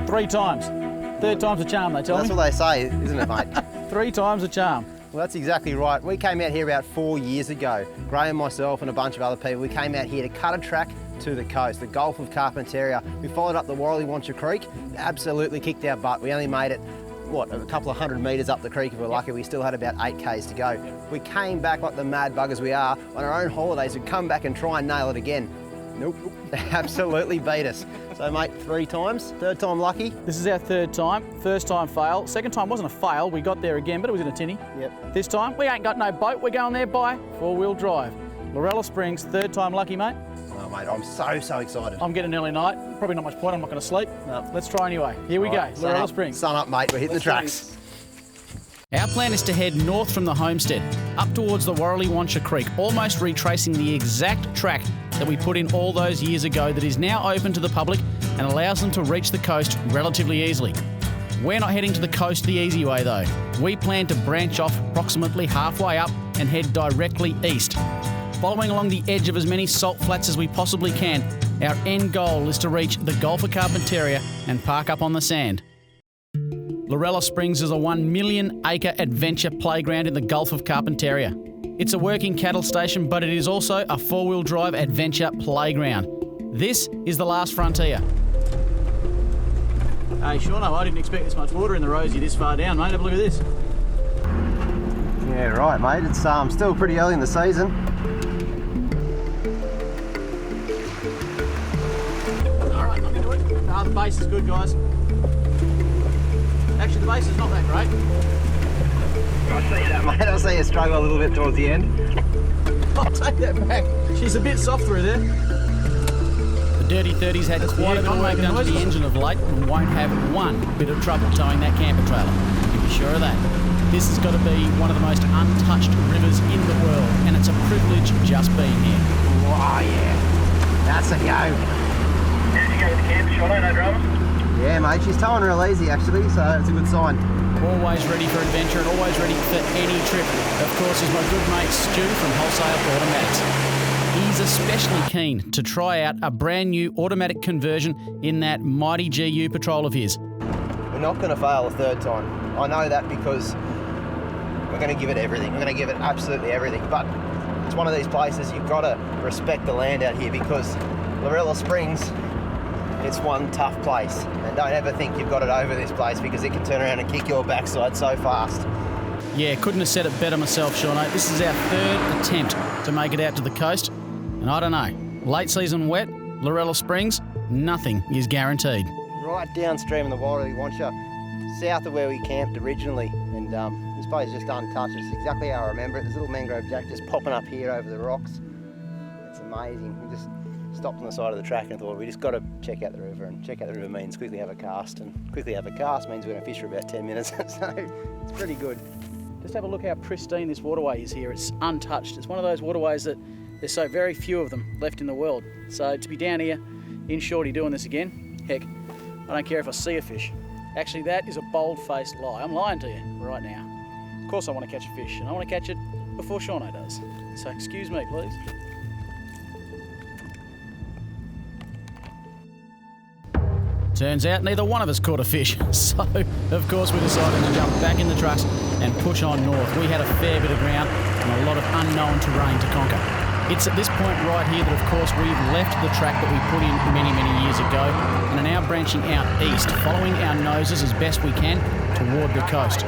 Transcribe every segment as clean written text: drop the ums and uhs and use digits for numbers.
3 times. 3rd time's a charm, they tell me. That's what they say, isn't it, mate? 3 times a charm. Well, that's exactly right. We came out here about 4 years ago. Graham, myself and a bunch of other people, we came out here to cut a track to the coast, the Gulf of Carpentaria. We followed up the Lorella Creek, absolutely kicked our butt. We only made it, what, a couple of 100 metres up the creek if we're lucky. We still had about 8 k's to go. We came back like the mad buggers we are on our own holidays to come back and try and nail it again. Nope, they absolutely beat us. So mate, 3 times, 3rd time lucky. This is our 3rd time, 1st time fail. 2nd time wasn't a fail, we got there again, but it was in a tinny. Yep. This time, we ain't got no boat, we're going there by 4-wheel drive. Lorella Springs, 3rd time lucky, mate. Oh mate, I'm so excited. I'm getting an early night, probably not much point, I'm not going to sleep. No. Let's try anyway. Here we go, Lorella Springs. Sun up mate, we're hitting the tracks. Our plan is to head north from the homestead, up towards the Lorella Creek, almost retracing the exact track that we put in all those years ago that is now open to the public and allows them to reach the coast relatively easily. We're not heading to the coast the easy way though. We plan to branch off approximately halfway up and head directly east. Following along the edge of as many salt flats as we possibly can, our end goal is to reach the Gulf of Carpentaria and park up on the sand. Lorella Springs is a 1 million acre adventure playground in the Gulf of Carpentaria. It's a working cattle station, but it is also a 4-wheel drive adventure playground. This is the last frontier. Hey, Shaun, I didn't expect this much water in the Rosie this far down, mate. Have a look at this. Yeah, right, mate. It's still pretty early in the season. All right, I'm into it. The base is good, guys. Actually, the base is not that great. I see that, mate. I see you struggle a little bit towards the end. I'll take that back. She's a bit soft through there. The Dirty 30's had quite a bit of work done to the engine of late and won't have one bit of trouble towing that camper trailer. You can be sure of that. This has got to be one of the most untouched rivers in the world, and it's a privilege just being here. Oh, yeah. That's a go. Did you go with the camper, Shaun? No dramas? Yeah, mate. She's towing real easy, actually, so it's a good sign. Always ready for adventure and always ready for any trip. Of course, is my good mate Stu from Wholesale Automatics. He's especially keen to try out a brand new automatic conversion in that mighty GU Patrol of his. We're not going to fail a 3rd time. I know that because we're going to give it everything. We're going to give it absolutely everything. But it's one of these places you've got to respect the land out here because Lorella Springs, it's one tough place. And don't ever think you've got it over this place because it can turn around and kick your backside so fast. Yeah, couldn't have said it better myself, Shaun. This is our 3rd attempt to make it out to the coast. And I don't know, late season wet, Lorella Springs, nothing is guaranteed. Right downstream in the Lorella, south of where we camped originally. And this place is just untouched. It's exactly how I remember it. There's a little mangrove jack just popping up here over the rocks. It's amazing. We just stopped on the side of the track and thought we just got to check out the river, and check out the river means quickly have a cast, and quickly have a cast means we're going to fish for about 10 minutes, so it's pretty good. Just have a look how pristine this waterway is here. It's untouched. It's one of those waterways that there's so very few of them left in the world. So to be down here in Shorty doing this again, heck, I don't care if I see a fish. Actually, that is a bold-faced lie. I'm lying to you right now. Of course I want to catch a fish, and I want to catch it before Shaun does. So excuse me, please. Turns out neither one of us caught a fish, so of course we decided to jump back in the trucks and push on north. We had a fair bit of ground and a lot of unknown terrain to conquer. It's at this point right here that of course we've left the track that we put in many years ago and are now branching out east, following our noses as best we can toward the coast.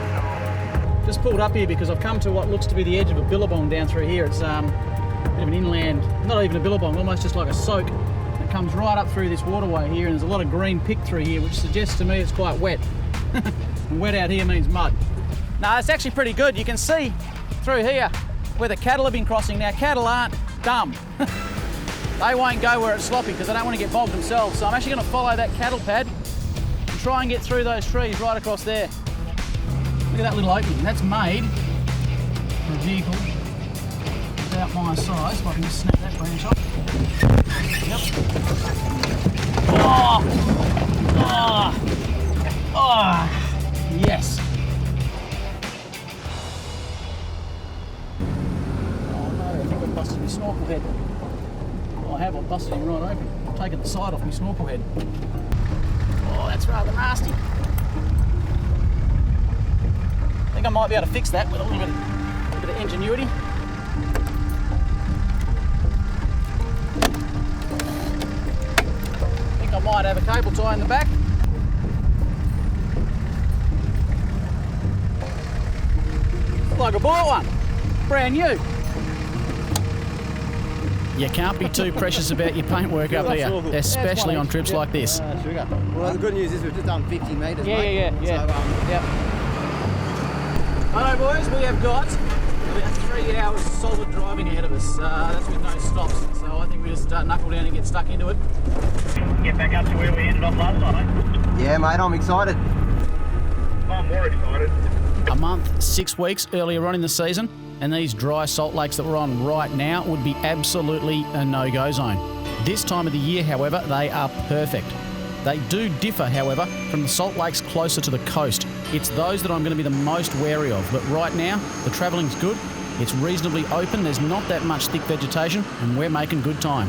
Just pulled up here because I've come to what looks to be the edge of a billabong down through here. It's a bit of an inland, not even a billabong, almost just like a soak. It comes right up through this waterway here, and there's a lot of green pick through here, which suggests to me it's quite wet. And wet out here means mud. No, it's actually pretty good. You can see through here where the cattle have been crossing. Now, cattle aren't dumb. They won't go where it's sloppy because they don't want to get bogged themselves. So I'm actually going to follow that cattle pad and try and get through those trees right across there. Look at that little opening. That's made for a vehicle about my size. If I can just snap that branch off. Yep. Oh! Oh! Oh! Yes! Oh no, I think I've busted my snorkel head. Well, I have. I've busted him right open. I've taken the side off my snorkel head. Oh, that's rough. rather nasty. I think I might be able to fix that with a little bit of ingenuity. I think I might have a cable tie in the back. Look like I bought one. Brand new. You can't be too precious about your paintwork up here, especially on trips like this. Sugar. Well, the good news is we've just done 50 metres, mate. Yeah. So, Yep. Hello, boys. We have got about 3 hours solid driving ahead of us. That's with no stops. So I think we just knuckle down and get stuck into it. Get back up to where we ended off last time, eh? yeah, mate, I'm excited. I'm more excited. A month, 6 weeks earlier on in the season, and these dry salt lakes that we're on right now would be absolutely a no-go zone. This time of the year, however, they are perfect. They do differ, however, from the salt lakes closer to the coast. It's those that I'm going to be the most wary of, but right now, the travelling's good, it's reasonably open, there's not that much thick vegetation, and we're making good time.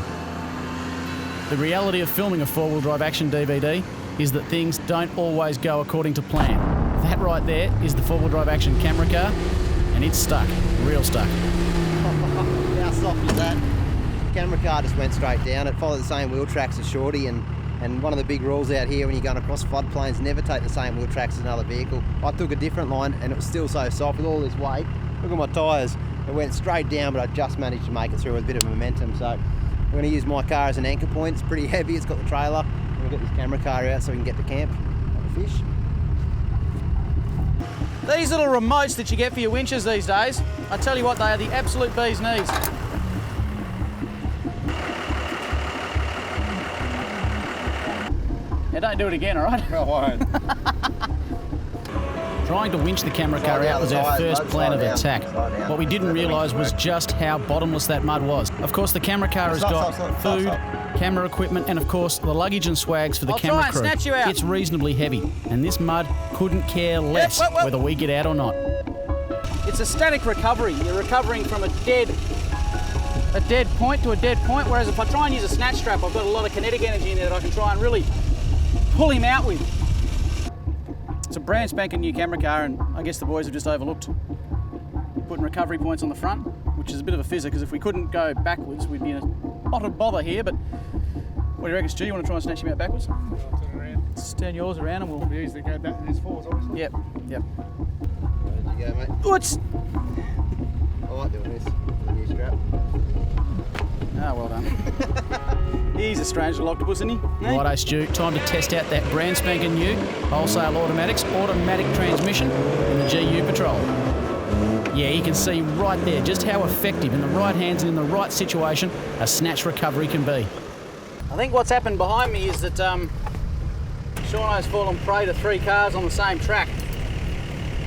The reality of filming a 4-wheel drive action DVD is that things don't always go according to plan. That right there is the 4-wheel drive action camera car, and it's stuck, real stuck. How soft is that? The camera car just went straight down. It followed the same wheel tracks as Shorty, and one of the big rules out here when you're going across floodplains, never take the same wheel tracks as another vehicle. I took a different line and it was still so soft with all this weight. Look at my tyres. It went straight down, but I just managed to make it through with a bit of momentum. So I'm going to use my car as an anchor point. It's pretty heavy, it's got the trailer. I'm going to get this camera car out so we can get to camp, have a fish. These little remotes that you get for your winches these days, I tell you what, they are the absolute bee's knees. Now don't do it again, all right? I won't. Trying to winch the camera car out was our first plan of attack. What we didn't realise was just how bottomless that mud was. Of course, the camera car has got food, camera equipment, and of course the luggage and swags for the camera crew. Snatch you out. It's reasonably heavy, and this mud couldn't care less whether we get out or not. It's a static recovery. You're recovering from a dead point to a dead point, whereas if I try and use a snatch strap, I've got a lot of kinetic energy in there that I can try and really pull him out with. It's a brand spanking new camera car, and I guess the boys have just overlooked putting recovery points on the front, which is a bit of a fizzer, because if we couldn't go backwards, we'd be in a lot of bother here. But what do you reckon, Stu? You want to try and snatch him out backwards? I'll turn around. Let's turn yours around and we'll... We usually go back to his forwards, obviously. Yep. There you go, mate. What's... I like doing this with the new strap. Ah, well done. He's a strange little octopus, isn't he? Righto, Stu. Time to test out that brand spanking new wholesale automatics automatic transmission in the GU Patrol. Yeah, you can see right there just how effective in the right hands and in the right situation a snatch recovery can be. I think what's happened behind me is that Shauno's fallen prey to 3 cars on the same track.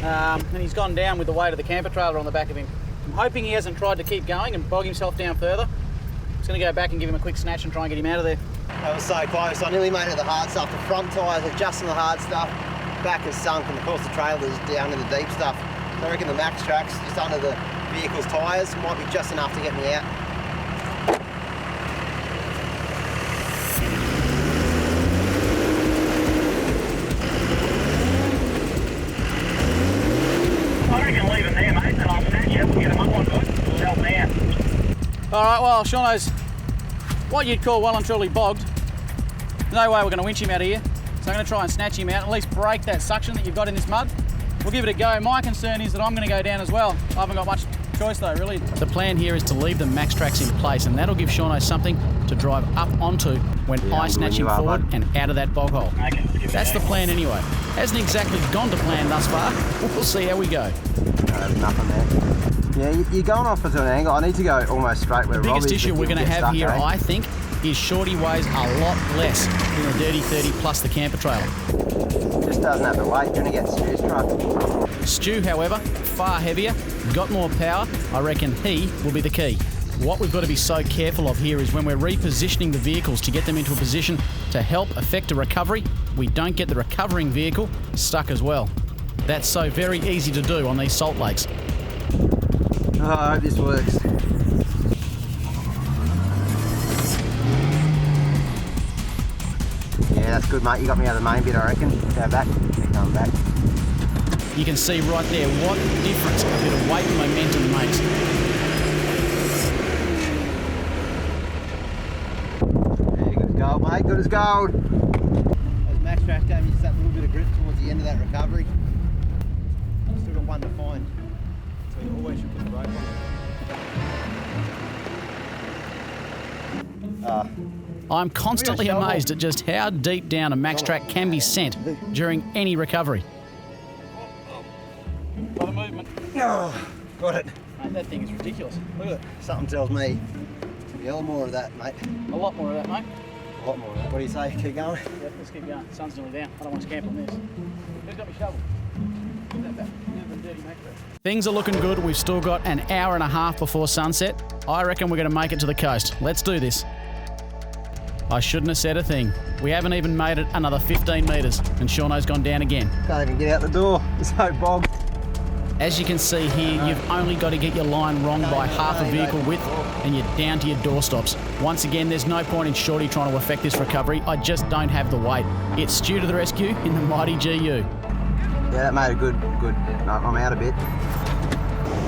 And he's gone down with the weight of the camper trailer on the back of him. I'm hoping he hasn't tried to keep going and bog himself down further. Just going to go back and give him a quick snatch and try and get him out of there. That was so close. I nearly made it the hard stuff. The front tyres are just in the hard stuff. Back is sunk, and of course the trailer is down in the deep stuff. So I reckon the max tracks just under the vehicle's tyres might be just enough to get me out. I reckon leave it there, mate, and I'll snatch you. Get him up on good. Help me out. All right, well, Shauno's what you'd call well and truly bogged. No way we're going to winch him out of here. So I'm going to try and snatch him out, at least break that suction that you've got in this mud. We'll give it a go. My concern is that I'm going to go down as well. I haven't got much choice though, really. The plan here is to leave the max tracks in place, and that'll give Shauno something to drive up onto when I snatch him forward and out of that bog hole. That's the plan anyway. Hasn't exactly gone to plan thus far. We'll see how we go. There's nothing there. Yeah, you're going off into an angle. I need to go almost straight where Rob is. The biggest issue we're going to have here, I think, is Shorty weighs a lot less than the Dirty 30 plus the camper trailer. Just doesn't have the weight. You're going to get Stu's truck. Stu, however, far heavier, got more power. I reckon he will be the key. What we've got to be so careful of here is when we're repositioning the vehicles to get them into a position to help effect a recovery, we don't get the recovering vehicle stuck as well. That's so very easy to do on these salt lakes. Oh, I hope this works. Yeah, that's good, mate. You got me out of the main bit, I reckon. Go back. Come back. You can see right there what difference a bit of weight and momentum makes. Yeah, good as gold, mate. Good as gold. As Max Trash gave me just that little bit of grip towards the end of that recovery. I've still got one to find. So you always should put the brake on. I'm constantly amazed at just how deep down a Max Track can be sent during any recovery. A lot of movement. Oh, got it. Mate, that thing is ridiculous. Look at it. Something tells me to be a lot more of that, mate. A lot more of that, mate. A lot more of that. What do you say? Keep going? Yeah, let's keep going. Sun's nearly down. I don't want to camp on this. Who's got me shovel? Give that back. Give them dirty, mate. Things are looking good. We've still got an hour and a half before sunset. I reckon we're going to make it to the coast. Let's do this. I shouldn't have said a thing. We haven't even made it another 15 metres and Shauno's gone down again. Can't even get out the door. It's so bogged. As you can see here, you've only got to get your line wrong by half a vehicle width and you're down to your doorstops. Once again, there's no point in Shorty trying to affect this recovery. I just don't have the weight. It's Stu to the rescue in the mighty GU. Yeah, that made a good. No, I'm out a bit.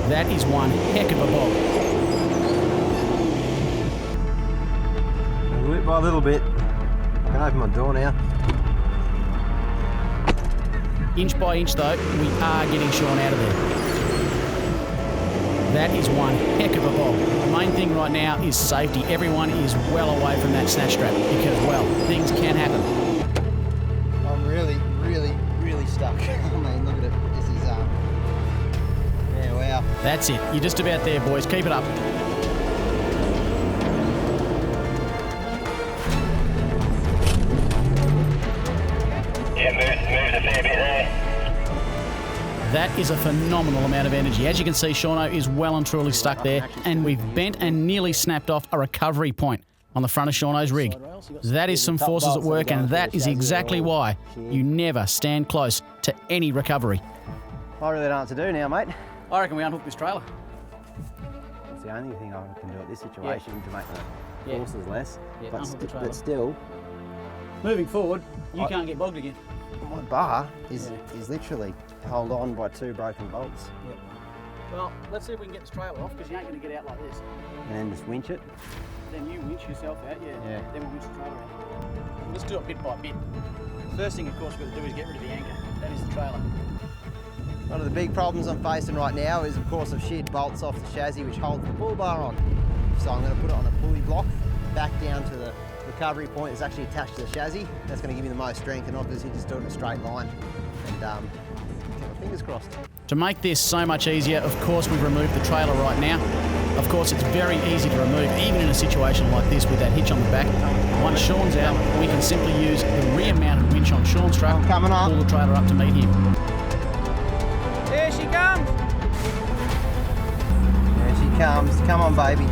That is one heck of a bob. Little bit by little bit. I can open my door now. Inch by inch though, we are getting Shaun out of there. That is one heck of a bob. The main thing right now is safety. Everyone is well away from that snatch strap because, well, things can happen. I'm really stuck. I mean, look at it. This is, yeah, wow. That's it. You're just about there, boys. Keep it up. Moves a fair bit there. That is a phenomenal amount of energy. As you can see, Shauno is well and truly stuck there, and we've bent and nearly snapped off a recovery point on the front of Shauno's rig. That is some forces at work, and that is exactly why you never stand close to any recovery. I really don't know what to do now, mate. I reckon we unhook this trailer. It's the only thing I can do at this situation to make the forces less. Yeah, unhook the trailer. But still, Moving forward, you can't get bogged again. my bar is literally held on by two broken bolts. Yep. Well, let's see if we can get this trailer off, because you ain't going to get out like this. And then just winch it. Then you winch yourself out, Yeah. Then we'll winch the trailer out. Let's do it bit by bit. First thing, of course, we've got to do is get rid of the anchor. That is the trailer. One of the big problems I'm facing right now is, of course, I've sheared bolts off the chassis which holds the pull bar on. So I'm going to put it on a pulley block back down to the recovery point that's actually attached to the chassis. That's going to give me the most strength, and obviously just do it in a straight line. And keep my fingers crossed. To make this so much easier, of course, we've removed the trailer right now. Of course, it's very easy to remove, even in a situation like this with that hitch on the back. Once Shaun's out, we can simply use the rear-mounted winch on Shaun's truck, Coming up. pull the trailer up to meet him. There she comes! There she comes. Come on, baby.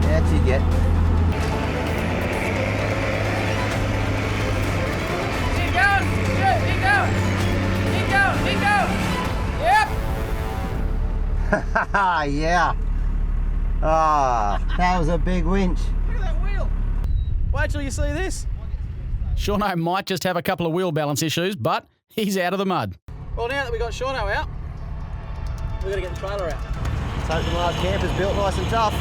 Out you get. Keep going! Good, keep going! Keep going, keep going! Yep! Yeah. Ah, that was a big winch. Look at that wheel! Wait till you see this. Shauno might just have a couple of wheel balance issues, but he's out of the mud. Well, now that we got Shauno out, we're going to get the trailer out. Let's hope the large camper's built nice and tough.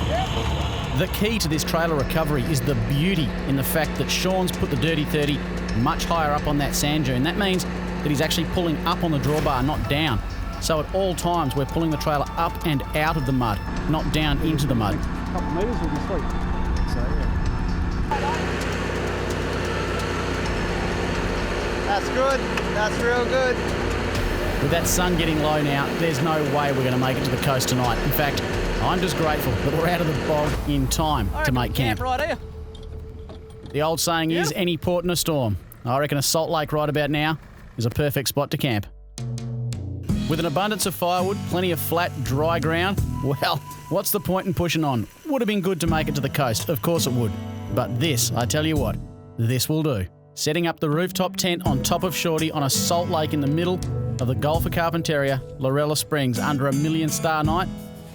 The key to this trailer recovery is the beauty in the fact that Shaun's put the Dirty 30 much higher up on that sand dune. That means that he's actually pulling up on the drawbar, not down. So at all times, we're pulling the trailer up and out of the mud, not down into the mud. A couple of metres will be sweet. So, That's good. That's real good. With that sun getting low now, there's no way we're going to make it to the coast tonight. In fact, I'm just grateful that we're out of the bog in time to make camp. right here. The old saying is, any port in a storm. I reckon a salt lake right about now is a perfect spot to camp. With an abundance of firewood, plenty of flat, dry ground, well, what's the point in pushing on? Would have been good to make it to the coast, of course it would. But this, I tell you what, this will do. Setting up the rooftop tent on top of Shorty on a salt lake in the middle of the Gulf of Carpentaria, Lorella Springs, under a million-star night,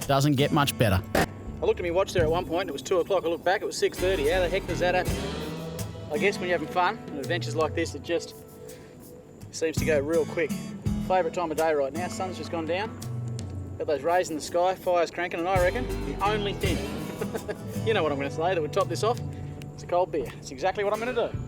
doesn't get much better. I looked at my watch there at one point, it was 2 o'clock. I looked back, it was 6:30. How the heck does that happen? I guess when you're having fun and adventures like this, it just seems to go real quick. Favourite time of day right now, sun's just gone down. Got those rays in the sky, fire's cranking, and I reckon the only thing, you know what I'm going to say, that would top this off, it's a cold beer. It's exactly what I'm going to do.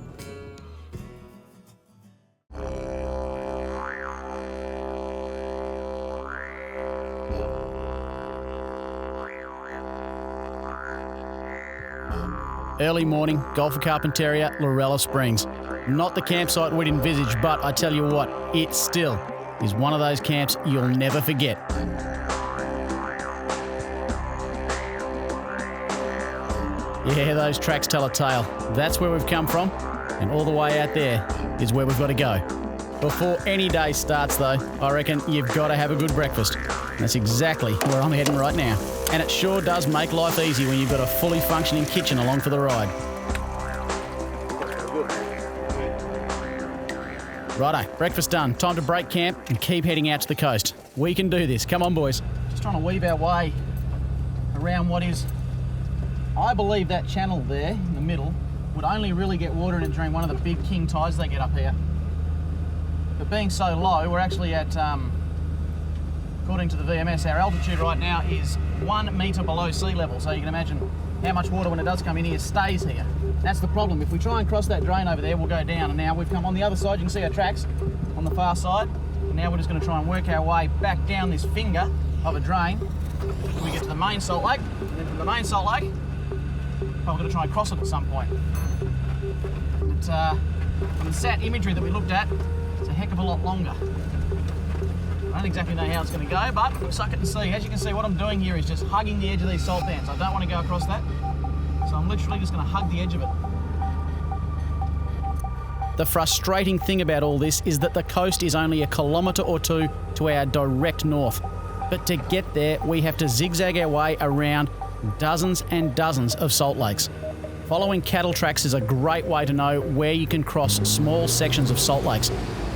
Early morning, Gulf of Carpentaria, Lorella Springs. Not the campsite we'd envisaged, but I tell you what, it still is one of those camps you'll never forget. Yeah, those tracks tell a tale. That's where we've come from, and all the way out there is where we've got to go. Before any day starts though, I reckon you've got to have a good breakfast. That's exactly where I'm heading right now. And it sure does make life easy when you've got a fully functioning kitchen along for the ride. Righto, breakfast done. Time to break camp and keep heading out to the coast. We can do this. Come on, boys. Just trying to weave our way around what is, I believe that channel there in the middle would only really get water in it during one of the big king tides they get up here. But being so low, we're actually at, according to the VMS, our altitude right now is 1 metre below sea level. So you can imagine how much water, when it does come in here, stays here. That's the problem. If we try and cross that drain over there, we'll go down. And now we've come on the other side. You can see our tracks on the far side. And now we're just going to try and work our way back down this finger of a drain till we get to the main salt lake. And then from the main salt lake, we're going to try and cross it at some point. But from the sat imagery that we looked at, it's a heck of a lot longer. I don't exactly know how it's going to go, but we'll suck it and see. As you can see, what I'm doing here is just hugging the edge of these salt pans. I don't want to go across that, so I'm literally just going to hug the edge of it. The frustrating thing about all this is that the coast is only a kilometre or two to our direct north. But to get there, we have to zigzag our way around dozens and dozens of salt lakes. Following cattle tracks is a great way to know where you can cross small sections of salt lakes.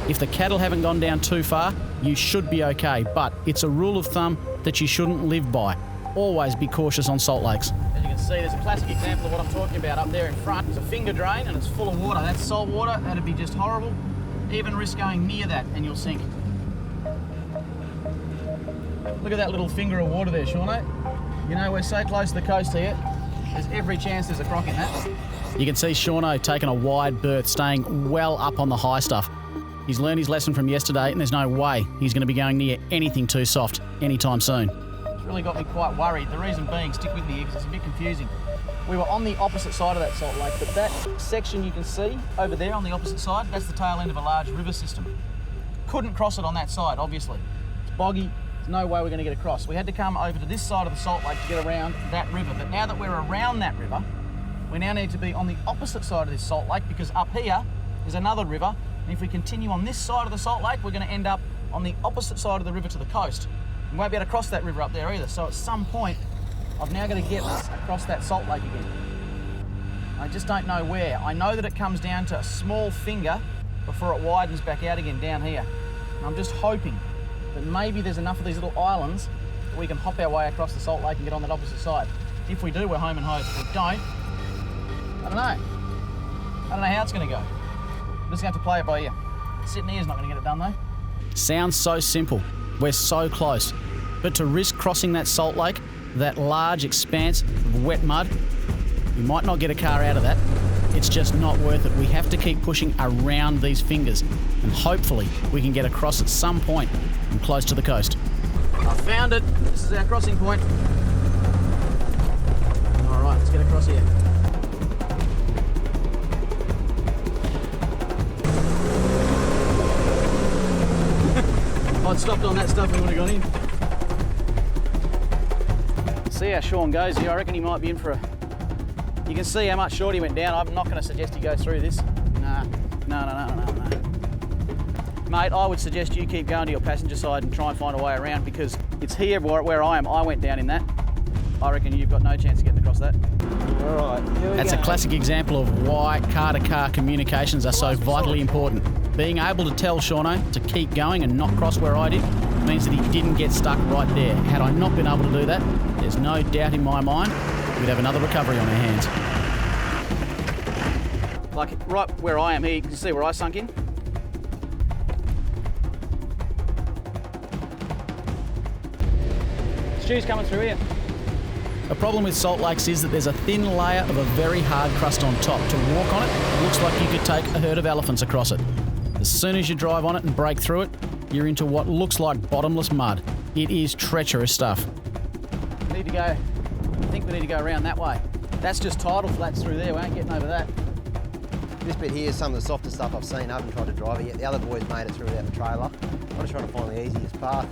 If the cattle haven't gone down too far, you should be okay, but it's a rule of thumb that you shouldn't live by. Always be cautious on salt lakes. As you can see, there's a classic example of what I'm talking about up there in front. It's a finger drain and it's full of water. That's salt water, that'd be just horrible. Even risk going near that and you'll sink. Look at that little finger of water there, Shaun. You know, we're so close to the coast here, there's every chance there's a croc in that. You can see Shaun taking a wide berth, staying well up on the high stuff. He's learned his lesson from yesterday and there's no way he's going to be going near anything too soft anytime soon. It's really got me quite worried. The reason being, stick with me here because it's a bit confusing. We were on the opposite side of that salt lake, but that section you can see over there on the opposite side, that's the tail end of a large river system. Couldn't cross it on that side, obviously. It's boggy, there's no way we're going to get across. We had to come over to this side of the salt lake to get around that river. But now that we're around that river, we now need to be on the opposite side of this salt lake because up here is another river. And if we continue on this side of the salt lake, we're going to end up on the opposite side of the river to the coast. We won't be able to cross that river up there either. So at some point, I've now got to get us across that salt lake again. I just don't know where. I know that it comes down to a small finger before it widens back out again down here. And I'm just hoping that maybe there's enough of these little islands that we can hop our way across the salt lake and get on that opposite side. If we do, we're home and hosed. If we don't, I don't know. I don't know how it's going to go. I'm just going to have to play it by ear. Sitting here is not going to get it done though. Sounds so simple. We're so close. But to risk crossing that salt lake, that large expanse of wet mud, we might not get a car out of that. It's just not worth it. We have to keep pushing around these fingers and hopefully we can get across at some point and close to the coast. I found it. This is our crossing point. All right, let's get across here. If I'd stopped on that stuff, we would have gone in. See how Shaun goes here. I reckon he might be in for a... You can see how much Shorty went down. I'm not going to suggest he go through this. No. Mate, I would suggest you keep going to your passenger side and try and find a way around because it's here where I am. I went down in that. I reckon you've got no chance of getting across that. All right, here we That's go. a classic example of why car-to-car communications are so vitally important. Being able to tell Shaun to keep going and not cross where I did means that he didn't get stuck right there. Had I not been able to do that, there's no doubt in my mind we'd have another recovery on our hands. Like right where I am here, you can see where I sunk in. Stew's coming through here. The problem with salt lakes is that there's a thin layer of a very hard crust on top. To walk on it, it looks like you could take a herd of elephants across it. As soon as you drive on it and break through it, you're into what looks like bottomless mud. It is treacherous stuff. We need to go, I think we need to go around that way. That's just tidal flats through there, we ain't getting over that. This bit here is some of the softer stuff I've seen. I haven't tried to drive it yet. The other boys made it through without the trailer. I'm just trying to find the easiest path.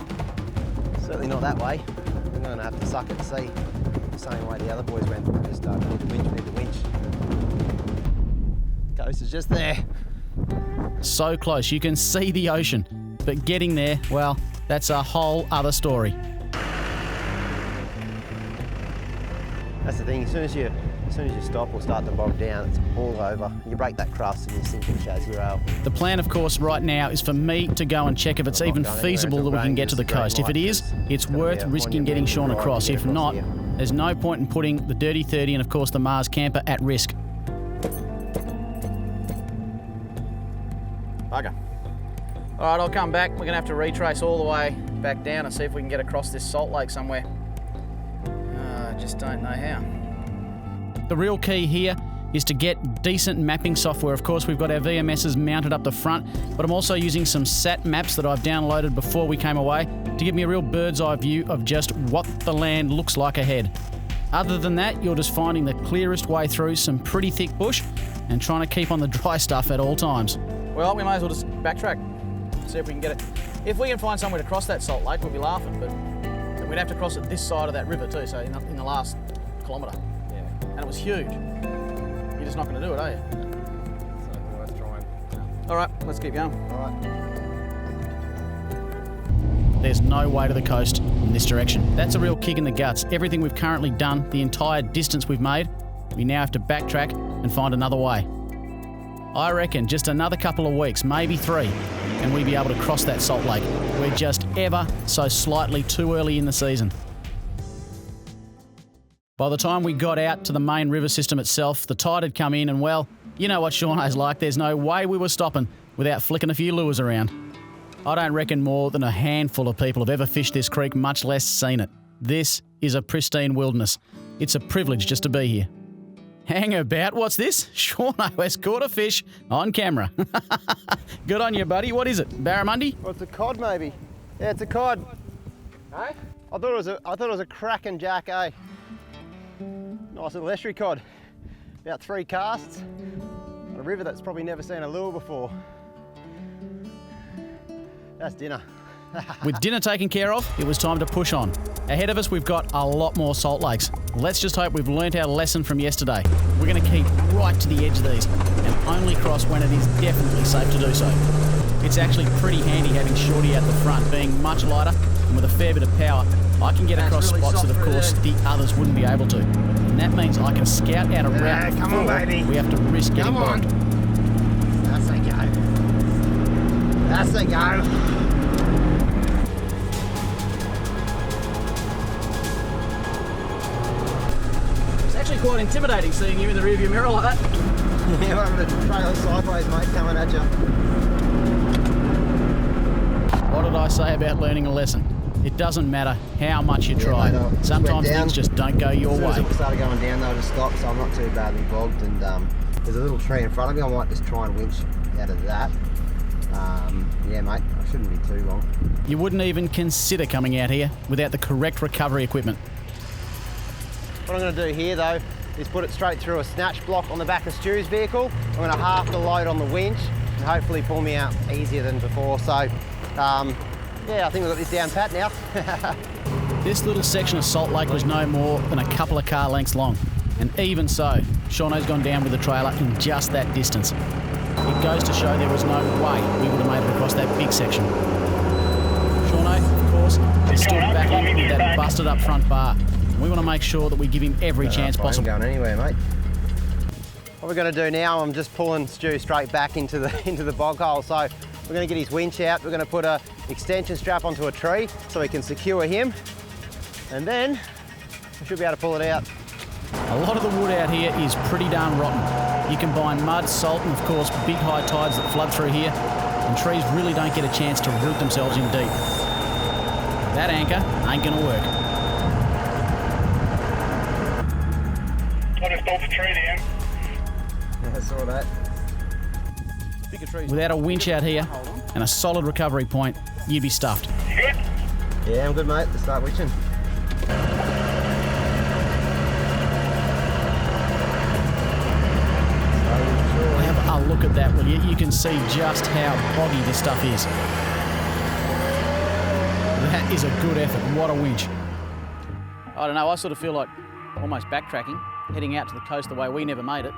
Certainly not that way. I'm going to have to suck it and see. The same way the other boys went. Just we need the winch. Coast is just there. So close, you can see the ocean. But getting there, well, that's a whole other story. That's the thing, as soon as you stop or start to bog down, it's all over. You break that crust and you sink into as zero. The plan, of course, right now is for me to go and check if it's even feasible that we can get to the coast. If it is, it's worth risking getting Shaun across. If not, there's no point in putting the Dirty 30 and, of course, the Mars camper at risk. Bugger. All right, I'll come back. We're going to have to retrace all the way back down and see if we can get across this salt lake somewhere. I just don't know how. The real key here is to get decent mapping software. Of course, we've got our VMSs mounted up the front, but I'm also using some sat maps that I've downloaded before we came away to give me a real bird's eye view of just what the land looks like ahead. Other than that, you're just finding the clearest way through some pretty thick bush and trying to keep on the dry stuff at all times. Well, we may as well just backtrack, see if we can get it. If we can find somewhere to cross that salt lake, we'll be laughing, but we'd have to cross it this side of that river too, so in the last kilometre. Yeah. And it was huge. You're just not going to do it, are you? It's not worth trying. All right, let's keep going. All right. There's no way to the coast in this direction. That's a real kick in the guts. Everything we've currently done, the entire distance we've made, we now have to backtrack and find another way. I reckon just another couple of weeks, maybe 3, and we'd be able to cross that salt lake. We're just ever so slightly too early in the season. By the time we got out to the main river system itself, the tide had come in and, well, you know what Shauno's like. There's no way we were stopping without flicking a few lures around. I don't reckon more than a handful of people have ever fished this creek, much less seen it. This is a pristine wilderness. It's a privilege just to be here. Hang about, what's this? Shauno has caught a fish on camera. Good on you, buddy. What is it? Barramundi? Well, it's a cod, maybe. Yeah, it's a cod. Hey? I thought it was a cracking jack, eh? Nice little estuary cod. About 3 casts on a river that's probably never seen a lure before. That's dinner. With dinner taken care of, it was time to push on. Ahead of us, we've got a lot more salt lakes. Let's just hope we've learnt our lesson from yesterday. We're going to keep right to the edge of these and only cross when it is definitely safe to do so. It's actually pretty handy having Shorty out the front, being much lighter and with a fair bit of power. I can get across really spots that, of course, there. the others wouldn't be able to. And that means I can scout out a route come on, before baby. we have to risk getting Come on. bogged. That's a go. That's a go. It's actually quite intimidating seeing you in the rearview mirror like that. Yeah, I'm going to trail sideways, mate, coming at you. What did I say about learning a lesson? It doesn't matter how much you try. mate, I just Sometimes went down. things just don't go your As soon as way. it started going down, though, I just stopped, so I'm not too badly bogged. And there's a little tree in front of me. I might just try and winch out of that. Yeah, mate, I shouldn't be too long. You wouldn't even consider coming out here without the correct recovery equipment. What I'm going to do here, though, is put it straight through a snatch block on the back of Stu's vehicle. I'm going to half the load on the winch and hopefully pull me out easier than before. So, yeah, I think we've got this down pat now. This little section of Salt Lake was no more than a couple of car lengths long. And even so, Shauno's gone down with the trailer in just that distance. It goes to show there was no way we would have made it across that big section. Shauno, of course, is stood back in with that busted up front bar. We want to make sure that we give him every chance I ain't possible. going anywhere, mate. What we're going to do now, I'm just pulling Stu straight back into the bog hole. So we're going to get his winch out. We're going to put an extension strap onto a tree so we can secure him. And then we should be able to pull it out. A lot of the wood out here is pretty darn rotten. You combine mud, salt, and of course big high tides that flood through here, and trees really don't get a chance to root themselves in deep. That anchor ain't gonna work. I just built a tree down. I saw that. Without a winch out here and a solid recovery point, you'd be stuffed. Good? Yeah, I'm good, mate. Let's start witching. Have a look at that, will you? You can see just how boggy this stuff is. That is a good effort. What a winch. I don't know, I sort of feel like almost backtracking, heading out to the coast the way we never made it,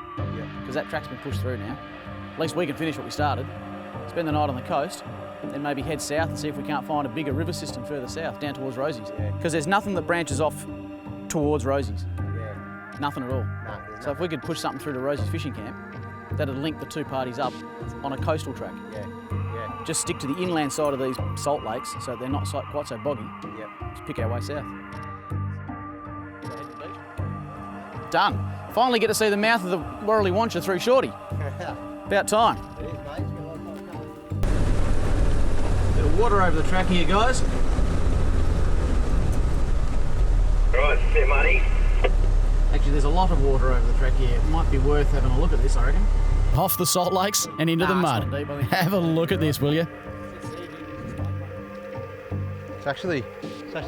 because that track's been pushed through now. At least we can finish what we started, spend the night on the coast, then maybe head south and see if we can't find a bigger river system further south, down towards Rosie's. Because there's nothing that branches off towards Rosie's. Yeah. Nothing at all. No, So if we could push something through to Rosie's fishing camp, that'd link the two parties up on a coastal track. Yeah. Just stick to the inland side of these salt lakes so they're not quite so boggy. Yep. Just pick our way south. Done. Finally get to see the mouth of the Lorella Spings through Shorty. About time. It is, mate. It's been a long time coming. Bit of water over the track here, guys. Right, see money. Actually, there's a lot of water over the track here. It might be worth having a look at this, I reckon. Off the salt lakes and into the mud. Have a look at this, will you? It's actually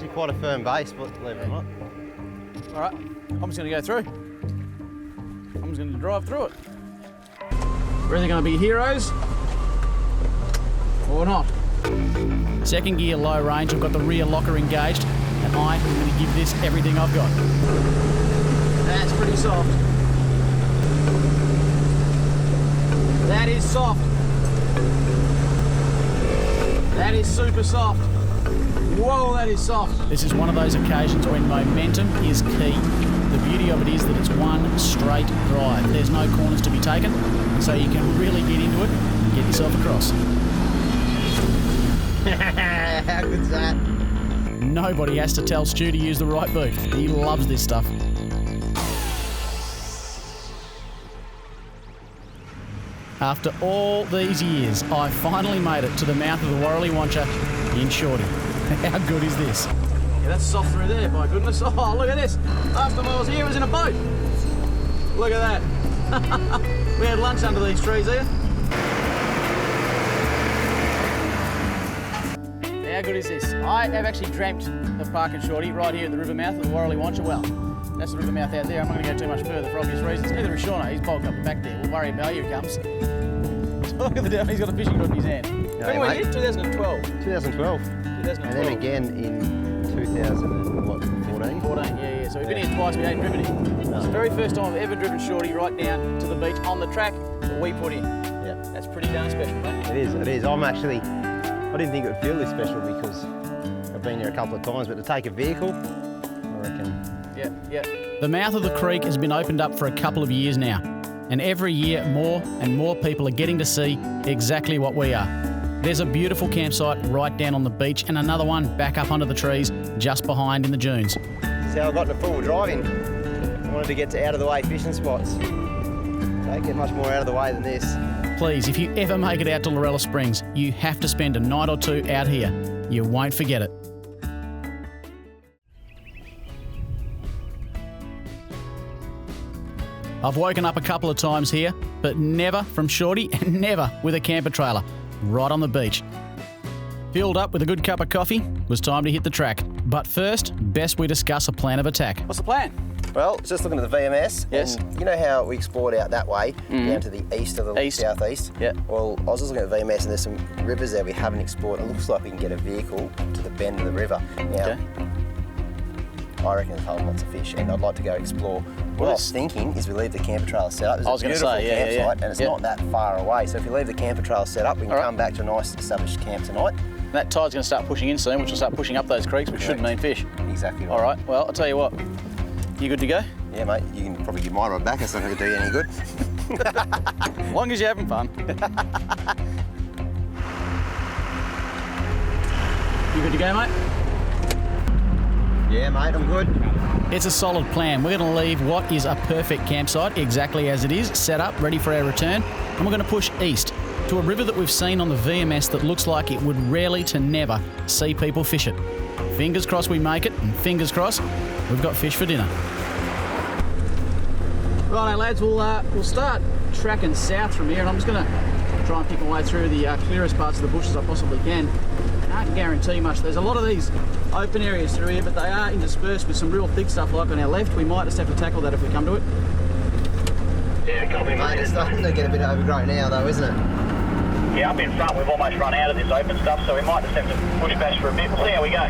quite a firm base, but believe it or not. All right, I'm just going to go through. I'm just going to drive through it. We're either going to be heroes or not. Second gear, low range. I've got the rear locker engaged, and I am going to give this everything I've got. That's pretty soft. That is soft. That is super soft. Whoa, that is soft. This is one of those occasions when momentum is key. The beauty of it is that it's one straight drive. There's no corners to be taken, so you can really get into it and get yourself across. How good's that? Nobody has to tell Stu to use the right boot. He loves this stuff. After all these years, I finally made it to the mouth of the Lorella Spings in Shorty. How good is this? Yeah, that's soft through there, my goodness. Oh, look at this. Last time I was here was in a boat. Look at that. We had lunch under these trees here. How good is this? I have actually dreamt of parking Shorty right here at the river mouth of the Lorella Spings. Well, that's the river mouth out there. I'm not going to go too much further for obvious reasons. Neither is Shaun. He's bulked up the back there. We'll worry about it. Here he comes. So look at the down. He's got a fishing rod in his hand. Hey, Anyway, mate. 2012. 2012. 2012. And then again in 2014. 14, yeah. So we've been here twice. We ain't driven it. It's the very first time I've ever driven Shorty right down to the beach on the track that we put in. Yeah. That's pretty darn special, mate. It is. I didn't think it would feel this special because I've been here a couple of times, but to take a vehicle, I reckon. Yeah. The mouth of the creek has been opened up for a couple of years now, and every year more and more people are getting to see exactly what we are. There's a beautiful campsite right down on the beach and another one back up under the trees just behind in the dunes. This is how I got into full driving. I wanted to get to out-of-the-way fishing spots. Don't get much more out of the way than this. Please, if you ever make it out to Lorella Springs, you have to spend a night or two out here. You won't forget it. I've woken up a couple of times here, but never from Shorty and never with a camper trailer, right on the beach. Filled up with a good cup of coffee, was time to hit the track. But first, best we discuss a plan of attack. What's the plan? Well, just looking at the VMS. Yes. And you know how we explored out that way, down to the east of the southeast? Yeah. Well, I was just looking at VMS and there's some rivers there we haven't explored. It looks like we can get a vehicle to the bend of the river. Now, Okay. I reckon there's a whole lots of fish and I'd like to go explore. What I was thinking is we leave the camper trailer set up. There's I was a gonna beautiful say, yeah, campsite and it's not that far away. So if you leave the camper trailer set up, we can come back to a nice established camp tonight. That tide's going to start pushing in soon, which will start pushing up those creeks, which should mean fish. Exactly right. All right, well, I'll tell you what. You good to go? Yeah, mate, you can probably give my rod back. It's not going to do you any good. As long as you're having fun. You good to go, mate? Yeah, mate, I'm good. It's a solid plan. We're going to leave what is a perfect campsite exactly as it is, set up, ready for our return, and we're going to push east to a river that we've seen on the VMS that looks like it would rarely to never see people fish it. Fingers crossed we make it, and fingers crossed we've got fish for dinner. Righto lads, we'll start tracking south from here, and I'm just going to try and pick my way through the clearest parts of the bush as I possibly can. Can't guarantee much. There's a lot of these open areas through here, but they are interspersed with some real thick stuff like on our left. We might just have to tackle that if we come to it. Yeah, copy, Mate, it's starting to get a bit overgrown now though, isn't it? Yeah, up in front, we've almost run out of this open stuff, so we might just have to push back for a bit. We'll see how we go.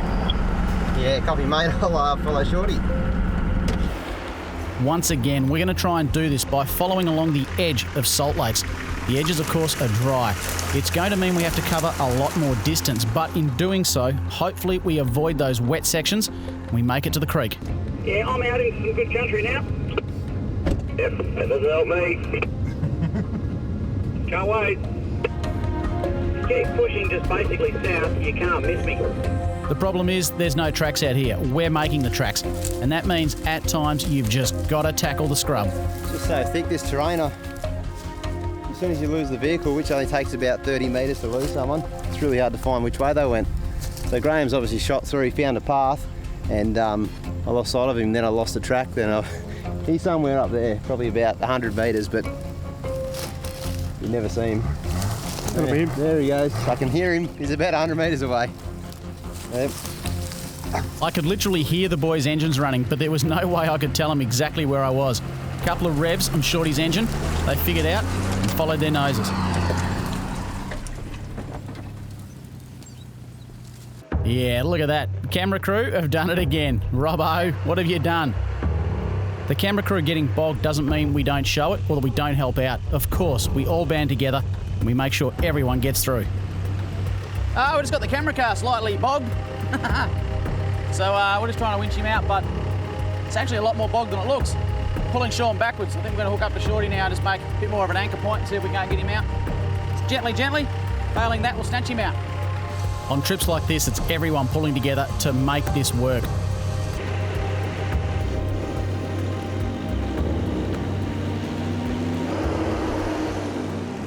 Yeah, copy, mate. I'll follow Shorty. Once again, we're going to try and do this by following along the edge of salt lakes. The edges, of course, are dry. It's going to mean we have to cover a lot more distance, but in doing so, hopefully we avoid those wet sections and we make it to the creek. Yeah, I'm out in some good country now. Yep, that doesn't help me. Can't wait. Keep pushing just basically south, you can't miss me. The problem is there's no tracks out here. We're making the tracks, and that means at times you've just got to tackle the scrub. It's just so thick, this terrain. As soon as you lose the vehicle, which only takes about 30 metres to lose someone, it's really hard to find which way they went. So Graham's obviously shot through, he found a path, and I lost sight of him, then I lost the track, he's somewhere up there, probably about 100 metres, but you never see him. That'll be him. There he goes. I can hear him, he's about 100 metres away. Yep. I could literally hear the boys' engines running, but there was no way I could tell them exactly where I was. A couple of revs on Shorty's engine, they figured out and followed their noses. Yeah, look at that. Camera crew have done it again. Robbo, what have you done? The camera crew getting bogged doesn't mean we don't show it or that we don't help out. Of course, we all band together and we make sure everyone gets through. Oh, we just got the camera car slightly bogged. So we're just trying to winch him out, but it's actually a lot more bogged than it looks. Pulling Shaun backwards. I think we're going to hook up to Shorty now and just make a bit more of an anchor point and see if we can't get him out. Just gently, gently. Failing that, we'll snatch him out. On trips like this, it's everyone pulling together to make this work.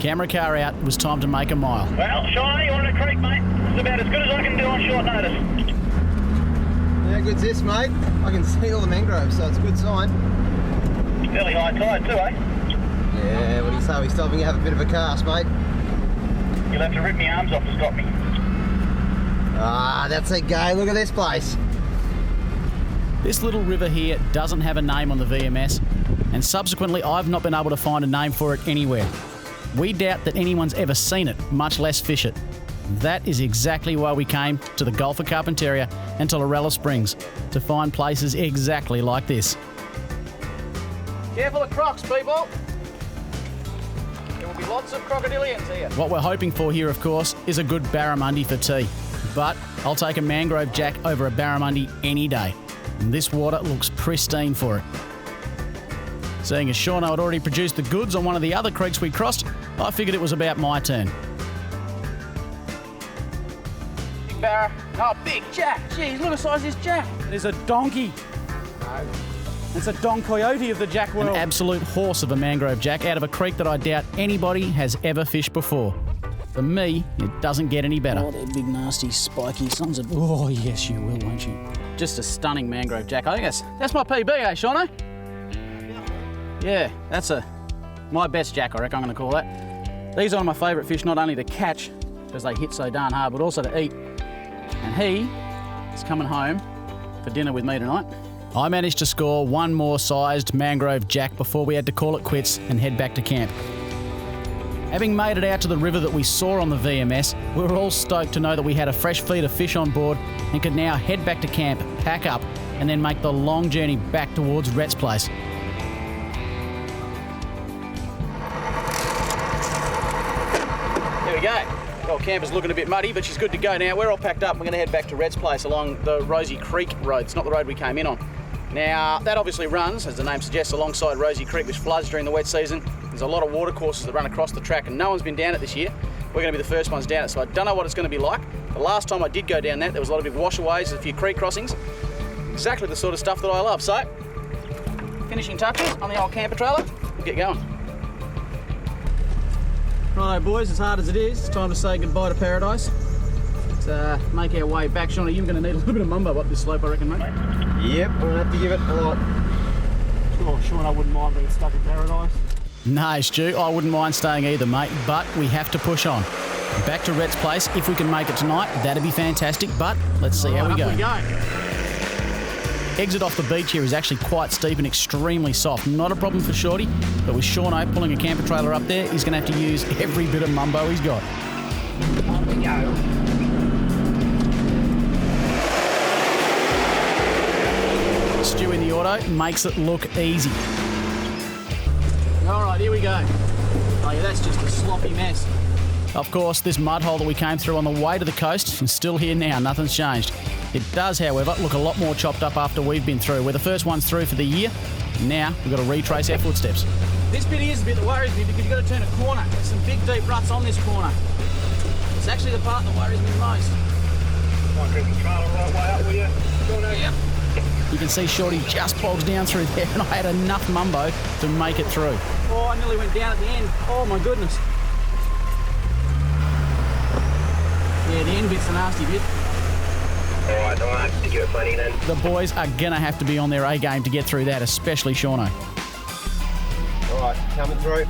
Camera car out, it was time to make a mile. Well, Shaun, you're on a creek, mate. It's about as good as I can do on short notice. How good's this, mate? I can see all the mangroves, so it's a good sign. Fairly high tide too, eh? Yeah, what do you say? We're stopping to have a bit of a cast, mate. You'll have to rip my arms off to stop me. Ah, that's a go. Look at this place. This little river here doesn't have a name on the VMS, and subsequently I've not been able to find a name for it anywhere. We doubt that anyone's ever seen it, much less fish it. That is exactly why we came to the Gulf of Carpentaria and to Lorella Springs, to find places exactly like this. Careful of crocs, people! There will be lots of crocodilians here. What we're hoping for here, of course, is a good barramundi for tea. But I'll take a mangrove jack over a barramundi any day. And this water looks pristine for it. Seeing as Shaun had already produced the goods on one of the other creeks we crossed, I figured it was about my turn. Big barra. Oh, big jack. Jeez, look at the size of this jack. It is a donkey. No. It's a Don Coyote of the jack world. An absolute horse of a mangrove jack out of a creek that I doubt anybody has ever fished before. For me, it doesn't get any better. Oh, they're big, nasty, spiky sons of... Oh, yes, you will, won't you? Just a stunning mangrove jack. I think that's my PB, eh, Shaun? Yeah, that's my best jack, I reckon I'm going to call that. These are my favourite fish, not only to catch, because they hit so darn hard, but also to eat. And he is coming home for dinner with me tonight. I managed to score one more sized mangrove jack before we had to call it quits and head back to camp. Having made it out to the river that we saw on the VMS, we were all stoked to know that we had a fresh feed of fish on board and could now head back to camp, pack up, and then make the long journey back towards Rhett's place. There we go. Well, camp is looking a bit muddy, but she's good to go now. We're all packed up. We're going to head back to Rhett's place along the Rosie Creek Road. It's not the road we came in on. Now, that obviously runs, as the name suggests, alongside Rosie Creek, which floods during the wet season. There's a lot of water courses that run across the track, and no one's been down it this year. We're going to be the first ones down it, so I don't know what it's going to be like. The last time I did go down that, there was a lot of big washaways, a few creek crossings. Exactly the sort of stuff that I love. So, finishing touches on the old camper trailer. We'll get going. Righto, boys, as hard as it is, it's time to say goodbye to paradise. Let's make our way back. Shaun, you're going to need a little bit of mumbo up this slope, I reckon, mate. Yep, I'm gonna have to give it a lot. Oh, Shaun, I wouldn't mind being stuck in paradise. No, Stu, I wouldn't mind staying either, mate, but we have to push on. Back to Rhett's place. If we can make it tonight, that'd be fantastic, but let's see how we go. Exit off the beach here is actually quite steep and extremely soft. Not a problem for Shorty, but with Shaun pulling a camper trailer up there, he's going to have to use every bit of mumbo he's got. On we go. Stu in the auto makes it look easy. All right, here we go. Oh yeah, that's just a sloppy mess. Of course, this mud hole that we came through on the way to the coast is still here now. Nothing's changed. It does, however, look a lot more chopped up after we've been through. We're the first ones through for the year. Now we've got to retrace our footsteps. This bit is a bit that worries me because you've got to turn a corner. There's some big deep ruts on this corner. It's actually the part that worries me the most. Might grab the trailer right way up, will you? Yep. You can see Shorty just bogs down through there, and I had enough mumbo to make it through. Oh, I nearly went down at the end. Oh my goodness. Yeah, the end bit's the nasty bit. Alright, I'll have to give it plenty then. The boys are gonna have to be on their A game to get through that, especially Shauno. Alright, coming through.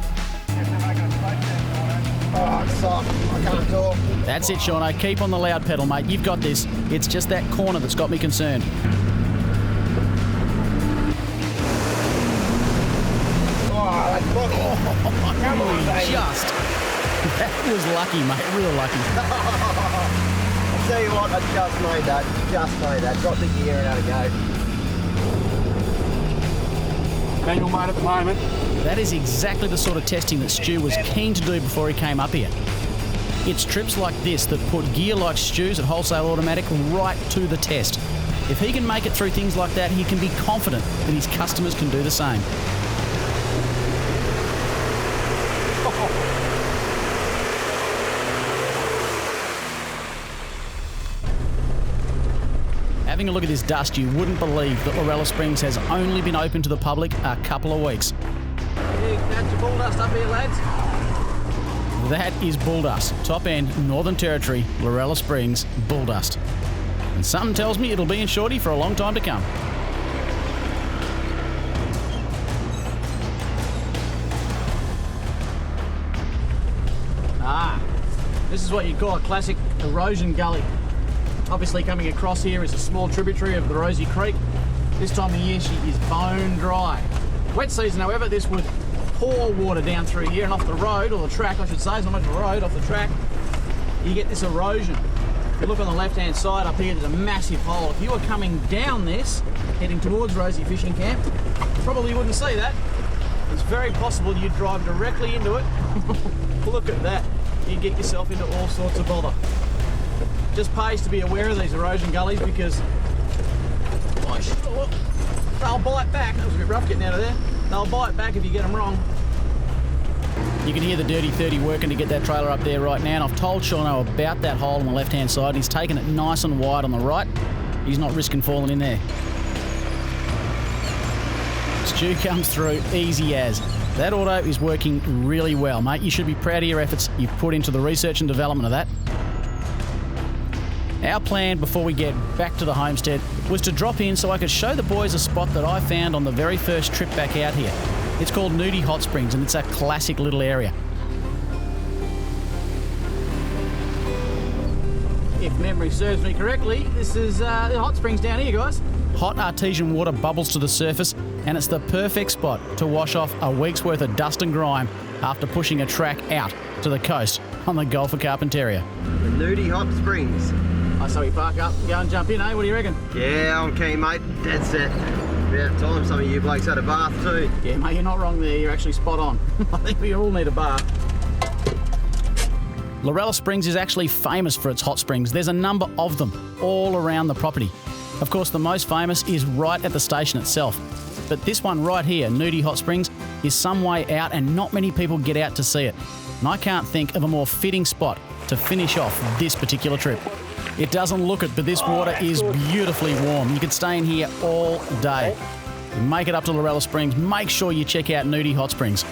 Oh, it's soft. I can't talk. That's it, Shauno. Keep on the loud pedal, mate. You've got this. It's just that corner that's got me concerned. Oh, that's bucket. Come on, just. That was lucky, mate. Real lucky. I'll tell you what, I just made that. Just made that. Got the gear and had a go. Manual mode at the moment. That is exactly the sort of testing that Stu was keen to do before he came up here. It's trips like this that put gear like Stu's at Wholesale Automatic right to the test. If he can make it through things like that, he can be confident that his customers can do the same. Having a look at this dust, you wouldn't believe that Lorella Springs has only been open to the public a couple of weeks. That's your bull dust up here, lads. That is bull dust. Top end, Northern Territory, Lorella Springs, bull dust. And something tells me it'll be in Shorty for a long time to come. This is what you'd call a classic erosion gully. Obviously coming across here is a small tributary of the Rosie Creek. This time of year she is bone dry. Wet season, however, this would pour water down through here and off the road, or the track I should say, it's not much of a road, off the track, you get this erosion. If you look on the left-hand side up here, there's a massive hole. If you were coming down this, heading towards Rosie Fishing Camp, you probably wouldn't see that. It's very possible you'd drive directly into it. Look at that. You get yourself into all sorts of bother. Just pays to be aware of these erosion gullies because they'll bite back. That was a bit rough getting out of there. They'll bite back if you get them wrong. You can hear the Dirty 30 working to get that trailer up there right now, and I've told Shauno about that hole on the left-hand side, and he's taken it nice and wide on the right. He's not risking falling in there. Stu comes through easy as. That auto is working really well, mate. You should be proud of your efforts you've put into the research and development of that. Our plan before we get back to the homestead was to drop in so I could show the boys a spot that I found on the very first trip back out here. It's called Nudie Hot Springs, and it's a classic little area. If memory serves me correctly, this is the hot springs down here, guys. Hot artesian water bubbles to the surface, and it's the perfect spot to wash off a week's worth of dust and grime after pushing a track out to the coast on the Gulf of Carpentaria. The Nudie Hot Springs. So we park up and go and jump in, eh? What do you reckon? Yeah, I'm keen, mate. Dead set. About time some of you blokes had a bath too. Yeah, mate, you're not wrong there. You're actually spot on. I think we all need a bath. Lorella Springs is actually famous for its hot springs. There's a number of them all around the property. Of course, the most famous is right at the station itself. But this one right here, Nudie Hot Springs, is some way out and not many people get out to see it. And I can't think of a more fitting spot to finish off this particular trip. It doesn't look it, but this water is beautifully warm. You could stay in here all day. You make it up to Lorella Springs, make sure you check out Nudie Hot Springs.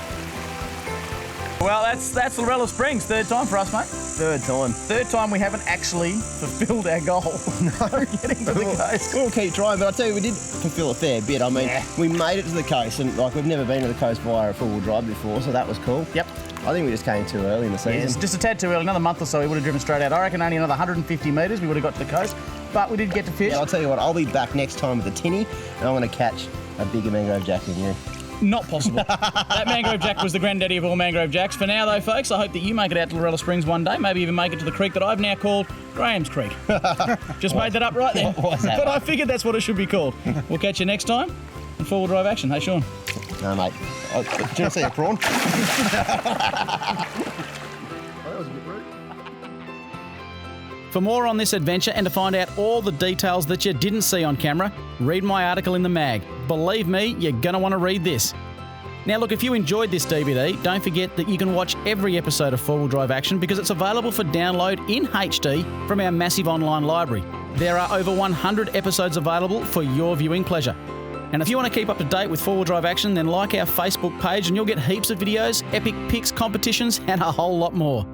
Well, that's Lorella Springs. Third time for us, mate. Third time we haven't actually fulfilled our goal. No. Getting to the coast. We'll keep trying, but I tell you, we did fulfil a fair bit. I mean, we made it to the coast, and like we've never been to the coast via a four-wheel drive before, so that was cool. Yep. I think we just came too early in the season. Yeah, just a tad too early. Another month or so, we would have driven straight out. I reckon only another 150 metres, we would have got to the coast. But we did get to fish. Yeah, I'll tell you what, I'll be back next time with a tinny, and I'm going to catch a bigger mangrove jack than you. Not possible. That mangrove jack was the granddaddy of all mangrove jacks. For now, though, folks, I hope that you make it out to Lorella Springs one day. Maybe even make it to the creek that I've now called Graham's Creek. Just made that up right there. What's that? But I figured that's what it should be called. We'll catch you next time on 4-wheel drive action. Hey, Shaun. No, mate. Do you want to see a prawn? For more on this adventure and to find out all the details that you didn't see on camera, read my article in the mag. Believe me, you're going to want to read this. Now look, if you enjoyed this DVD, don't forget that you can watch every episode of 4-wheel drive action because it's available for download in HD from our massive online library. There are over 100 episodes available for your viewing pleasure. And if you want to keep up to date with 4-wheel drive action, then like our Facebook page and you'll get heaps of videos, epic pics, competitions and a whole lot more.